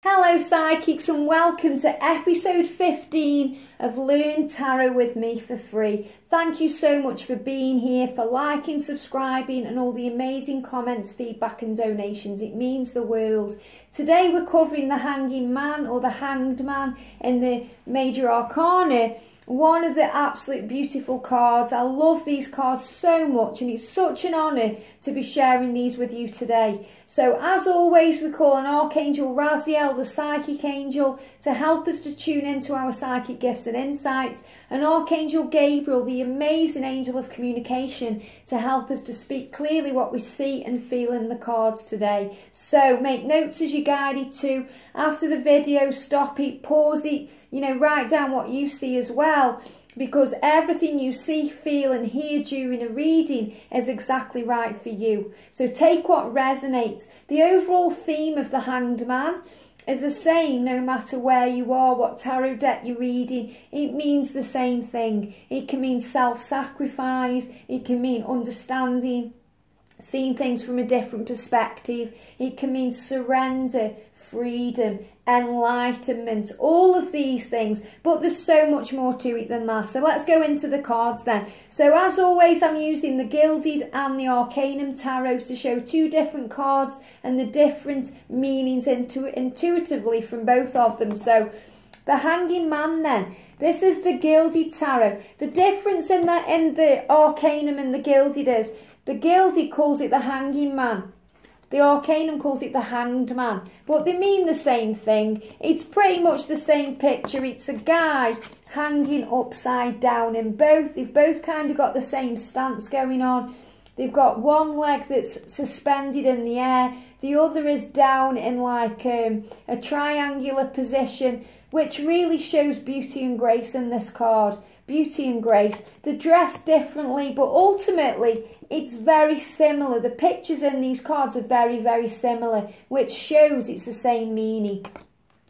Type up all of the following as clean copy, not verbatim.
Hello Psychics and welcome to episode 15 of Learn Tarot with me for free. Thank you so much for being here, for liking, subscribing and all the amazing comments, feedback and donations. It means the world. Today we're covering the Hanging Man or the Hanged Man in the Major Arcana. One of the absolute beautiful cards. I love these cards so much and it's such an honour to be sharing these with you today. So as always, we call on Archangel Raziel, the Psychic Angel, to help us to tune into our psychic gifts and insights, and Archangel Gabriel, the amazing angel of communication, to help us to speak clearly what we see and feel in the cards today. So make notes as you're guided to. After the video, stop it, pause it, write down what you see as well, because everything you see, feel and hear during a reading is exactly right for you. So take what resonates. The overall theme of the Hanged Man is the same no matter where you are, what tarot deck you're reading. It means the same thing. It can mean self-sacrifice, it can mean understanding, seeing things from a different perspective. It can mean surrender, freedom, enlightenment, all of these things, but there's so much more to it than that. So let's go into the cards then. So as always, I'm using the Gilded and the Arcanum Tarot to show two different cards and the different meanings intuitively from both of them. So the Hanging Man then, this is the Gilded Tarot. The difference in the Arcanum and the Gilded is the Gilded calls it the Hanging Man. The Arcanum calls it the Hanged Man, but they mean the same thing. It's pretty much the same picture. It's a guy hanging upside down in both. They've both kind of got the same stance going on. They've got one leg that's suspended in the air. The other is down in like a triangular position, which really shows beauty and grace in this card. Beauty and grace. They're dressed differently, but ultimately it's very similar. The pictures in these cards are very, very similar, which shows it's the same meaning.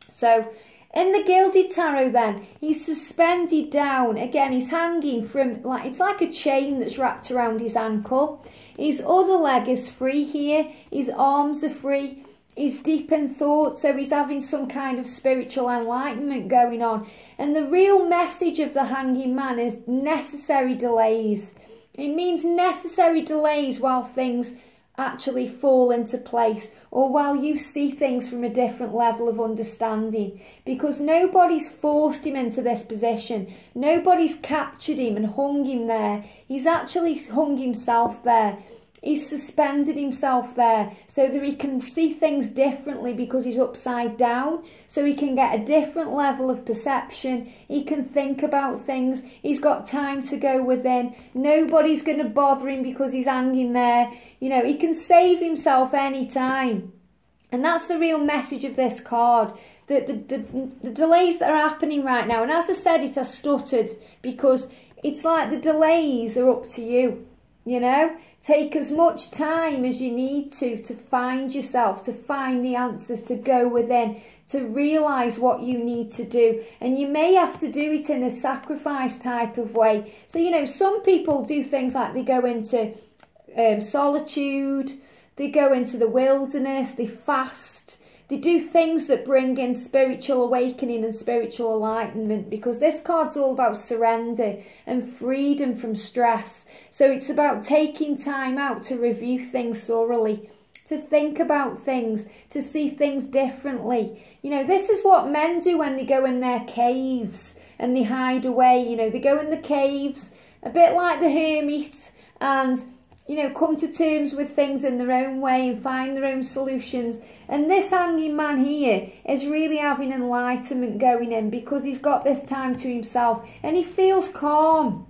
So in the Gilded Tarot then, he's suspended down. Again, he's hanging from, it's like a chain that's wrapped around his ankle. His other leg is free here. His arms are free. He's deep in thought, so he's having some kind of spiritual enlightenment going on. And the real message of the Hanging Man is necessary delays. It means necessary delays while things actually fall into place, or while you see things from a different level of understanding, because nobody's forced him into this position. Nobody's captured him and hung him there. He's actually hung himself there. He's suspended himself there so that he can see things differently, because he's upside down, so he can get a different level of perception. He can think about things. He's got time to go within. Nobody's going to bother him because he's hanging there. He can save himself any time. And that's the real message of this card. The delays that are happening right now, and as I said, it has stuttered because it's like the delays are up to you. Take as much time as you need to find yourself, to find the answers, to go within, to realise what you need to do. And you may have to do it in a sacrifice type of way. So, some people do things like they go into solitude, they go into the wilderness, they fast. They do things that bring in spiritual awakening and spiritual enlightenment, because this card's all about surrender and freedom from stress. So it's about taking time out to review things thoroughly, to think about things, to see things differently. This is what men do when they go in their caves and they hide away. They go in the caves, a bit like the hermit, and come to terms with things in their own way and find their own solutions. And this Hanging Man here is really having enlightenment going in, because he's got this time to himself and he feels calm.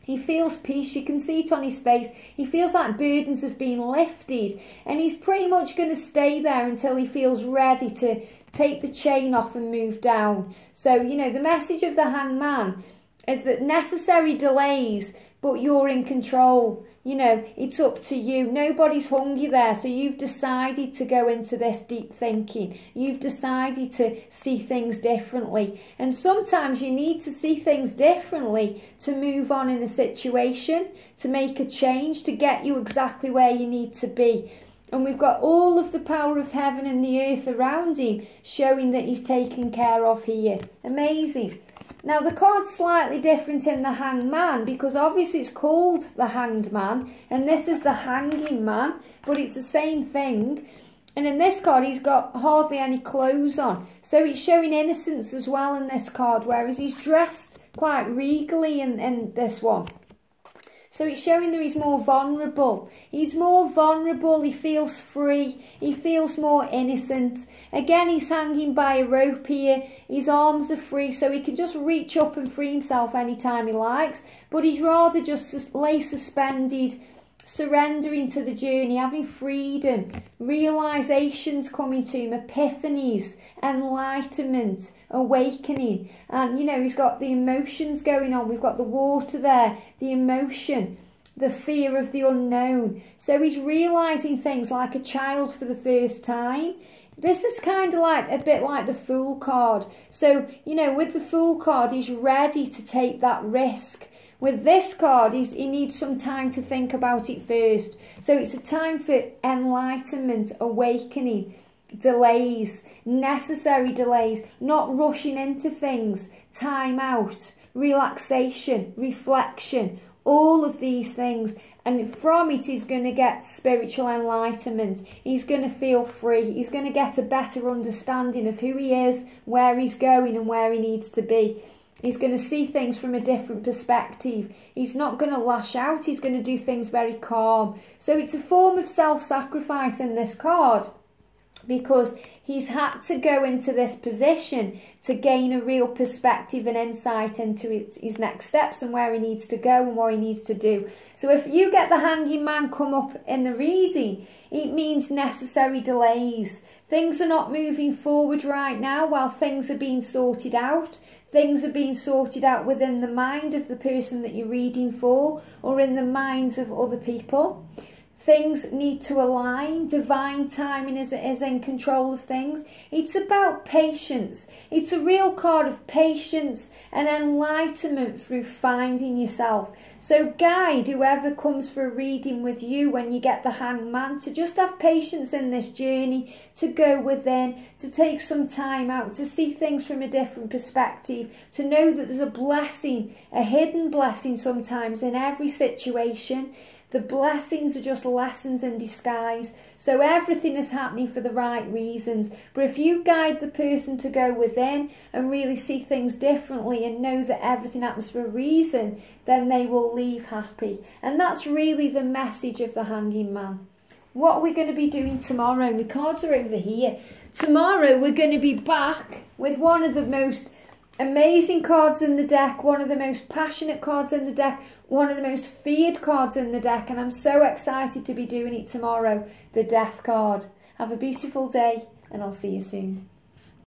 He feels peace. You can see it on his face. He feels like burdens have been lifted, and he's pretty much going to stay there until he feels ready to take the chain off and move down. So, the message of the Hanged Man is that necessary delays, but you're in control. It's up to you. Nobody's hung you there. So you've decided to go into this deep thinking. You've decided to see things differently. And sometimes you need to see things differently to move on in a situation, to make a change, to get you exactly where you need to be. And we've got all of the power of heaven and the earth around him, showing that he's taken care of here. Amazing. Now the card's slightly different in the Hanged Man, because obviously it's called the Hanged Man, and this is the Hanging Man, but it's the same thing. And in this card, he's got hardly any clothes on. So it's showing innocence as well in this card, whereas he's dressed quite regally in this one. So it's showing that he's more vulnerable. He's more vulnerable, he feels free, he feels more innocent. Again, he's hanging by a rope here. His arms are free, so he can just reach up and free himself anytime he likes. But he'd rather just lay suspended, surrendering to the journey, having freedom, realizations coming to him, epiphanies, enlightenment, awakening. And you know, he's got the emotions going on. We've got the water there, the emotion, the fear of the unknown. So he's realizing things like a child for the first time. This is kind of like a bit like the Fool card. So, you know, with the Fool card, he's ready to take that risk. With this card, he needs some time to think about it first. So it's a time for enlightenment, awakening, delays, necessary delays, not rushing into things, time out, relaxation, reflection, all of these things. And from it, he's going to get spiritual enlightenment. He's going to feel free. He's going to get a better understanding of who he is, where he's going and where he needs to be. He's going to see things from a different perspective. He's not going to lash out. He's going to do things very calm. So it's a form of self-sacrifice in this card, because he's had to go into this position to gain a real perspective and insight into his next steps and where he needs to go and what he needs to do. So if you get the Hanging Man come up in the reading, it means necessary delays. Things are not moving forward right now while things are being sorted out. Things are being sorted out within the mind of the person that you're reading for, or in the minds of other people. Things need to align. Divine timing is in control of things. It's about patience. It's a real card of patience and enlightenment through finding yourself. So guide whoever comes for a reading with you when you get the Hanged Man to just have patience in this journey, to go within, to take some time out, to see things from a different perspective, to know that there's a blessing, a hidden blessing sometimes in every situation. The blessings are just lessons in disguise. So everything is happening for the right reasons. But if you guide the person to go within and really see things differently and know that everything happens for a reason, then they will leave happy. And that's really the message of the Hanging Man. What are we going to be doing tomorrow? My cards are over here. Tomorrow we're going to be back with one of the most amazing cards in the deck, one of the most passionate cards in the deck, one of the most feared cards in the deck, and I'm so excited to be doing it tomorrow, the Death card. Have a beautiful day, and I'll see you soon.